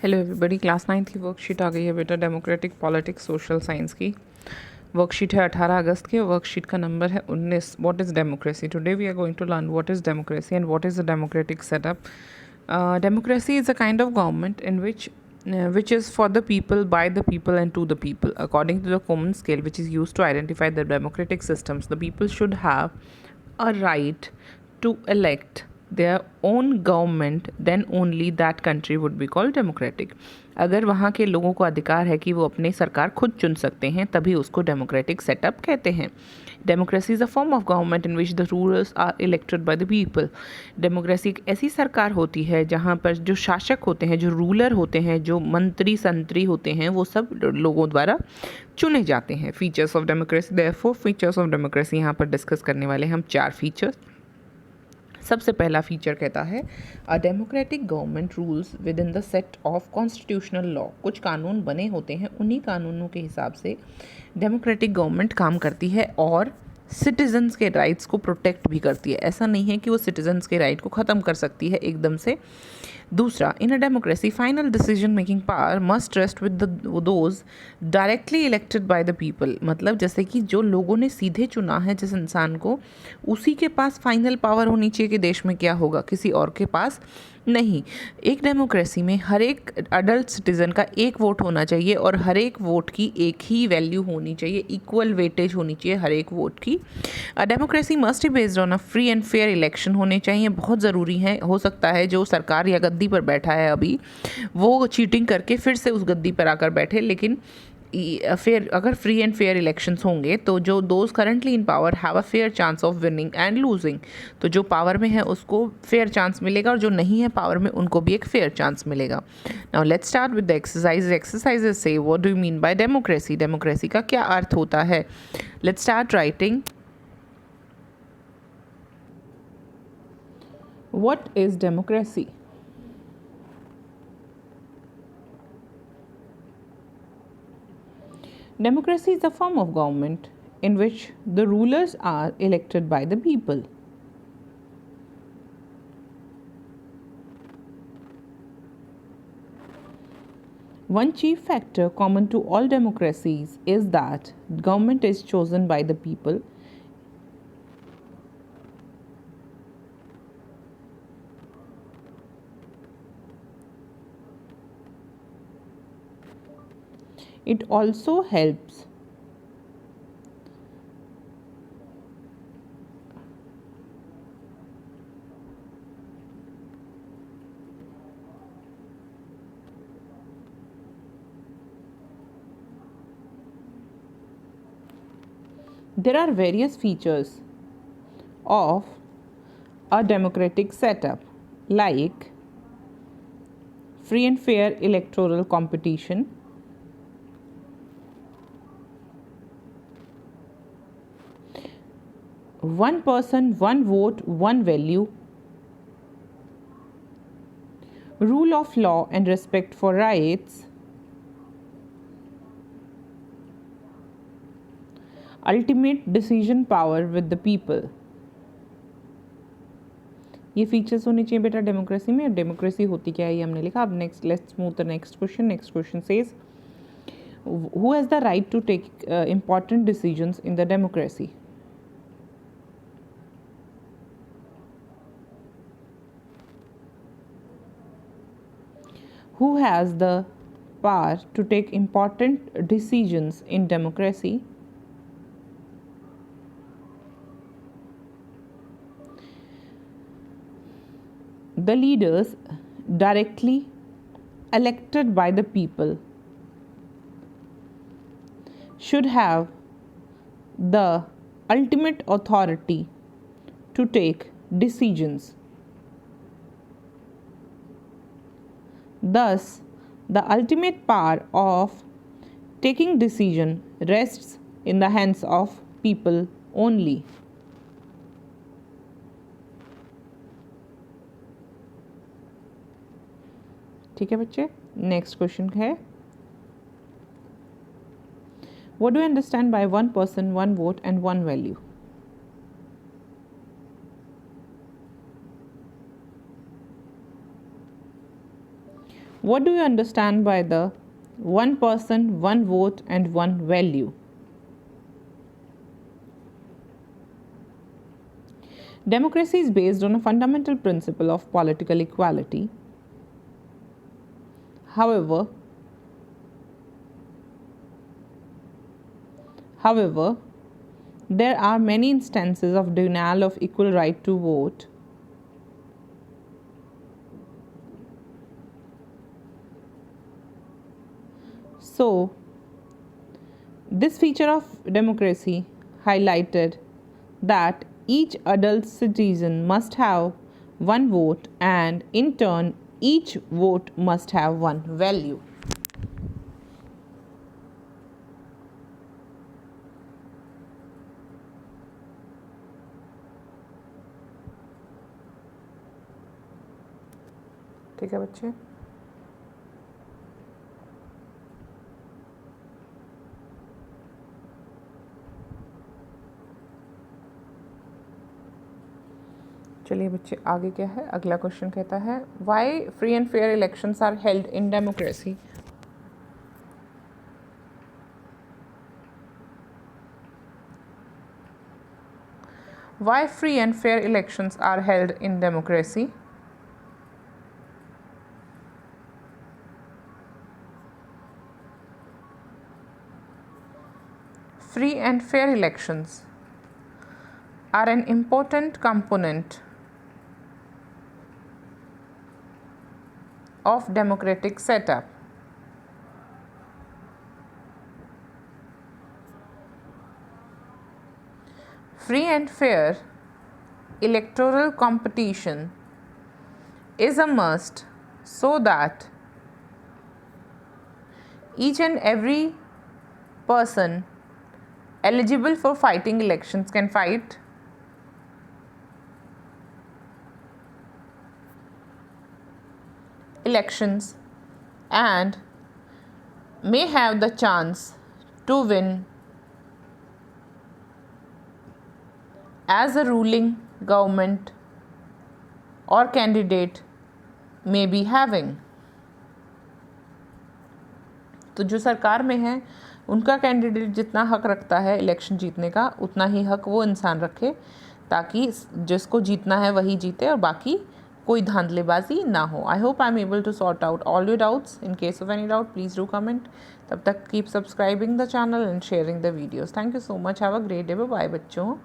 Hello everybody, class 9th की worksheet आ गई है बेटा। डेमोक्रेटिक पॉलिटिक्स सोशल साइंस की वर्कशीट है 18 अगस्त की। वर्कशीट का नंबर है 19। What is democracy? Today we are going to learn what is democracy and what is the democratic setup. Democracy is a kind of government in which is for the people, by the people, and to the people. According to the common scale which is used to identify the democratic systems, the people should have a right to elect their own government, then only that country would be called democratic. अगर वहाँ के लोगों को अधिकार है कि वो अपनी सरकार खुद चुन सकते हैं, तभी उसको डेमोक्रेटिक सेटअप कहते हैं. Democracy is a form of government in which the rulers are elected by the people. Democracy एक ऐसी सरकार होती है जहाँ पर जो शासक होते हैं, जो रूलर होते हैं, जो मंत्री संतरी होते हैं, वो सब लोगों द्वारा चुने जाते हैं. Features of democracy, therefore features of democracy यहाँ पर डिस्कस करने वाले हम 4 फीचर्स. सबसे पहला फीचर कहता है a democratic government rules with in the set of constitutional law. कुछ कानून बने होते हैं, उन्हीं कानूनों के हिसाब से डेमोक्रेटिक गवर्नमेंट काम करती है और सिटीजन्स के राइट्स को प्रोटेक्ट भी करती है. ऐसा नहीं है कि वो सिटीजन्स के राइट को ख़त्म कर सकती है एकदम से. दूसरा, in a democracy final decision making power must rest with those directly elected by the people. मतलब जैसे कि जो लोगों ने सीधे चुना है जिस इंसान को, उसी के पास फाइनल पावर होनी चाहिए कि देश में क्या होगा, किसी और के पास नहीं. एक डेमोक्रेसी में हर एक अडल्ट सिटीज़न का एक वोट होना चाहिए और हर एक वोट की एक ही वैल्यू होनी चाहिए, इक्वल वेटेज होनी चाहिए हर एक वोट की. Democracy must be based on a free and fair election होने चाहिए, बहुत ज़रूरी है. हो सकता है जो सरकार या गद्दी पर बैठा है अभी, वो चीटिंग करके फिर से उस गद्दी पर आकर बैठे, लेकिन फेयर, अगर फ्री एंड फेयर इलेक्शंस होंगे तो जो those currently in power have a fair chance of winning and losing. तो जो पावर में है उसको फेयर चांस मिलेगा और जो नहीं है पावर में उनको भी एक फेयर चांस मिलेगा. Now let's start with the exercises से what do you mean by democracy. Democracy का क्या अर्थ होता है? Let's start writing. What is democracy? Democracy is a form of government in which the rulers are elected by the people. One chief factor common to all democracies is that government is chosen by the people. It also helps there are various features of a democratic setup like free and fair electoral competition, one person, one vote, one value, rule of law and respect for rights, ultimate decision power with the people. ये features होने चाहिए बेटा democracy में. Democracy होती क्या है ये हमने लिखा. अब next let's move the next question. Next question says who has the right to take important decisions in the democracy? Who has the power to take important decisions in democracy? The leaders directly elected by the people should have the ultimate authority to take decisions. Thus, the ultimate power of taking decision rests in the hands of people only. ठीक है बच्चे. Next question है what do you understand by one person, one vote and one value? What do you understand by the one person, one vote, and one value? Democracy is based on a fundamental principle of political equality. However, there are many instances of denial of equal right to vote. So, this feature of democracy highlighted that each adult citizen must have one vote, and in turn, each vote must have one value. ठीक है बच्चे? चलिए बच्चे, आगे क्या है? अगला question कहता है, why free and fair elections are held in democracy? Why free and fair elections are held in democracy? Free and fair elections are an important component of democratic setup. Free and fair electoral competition is a must so that each and every person eligible for fighting elections can fight elections and may have the chance to win as a ruling government or candidate may be having. तो जो सरकार में है उनका candidate जितना हक रखता है इलेक्शन जीतने का, उतना ही हक वो इंसान रखे, ताकि जिसको जीतना है वही जीते और बाकी कोई धांधलेबाजी ना हो. I hope I am able to sort out all your doubts. In case of any doubt please do comment. तब तक keep subscribing the channel and sharing the videos. Thank you so much. Have a great day. Bye बच्चों.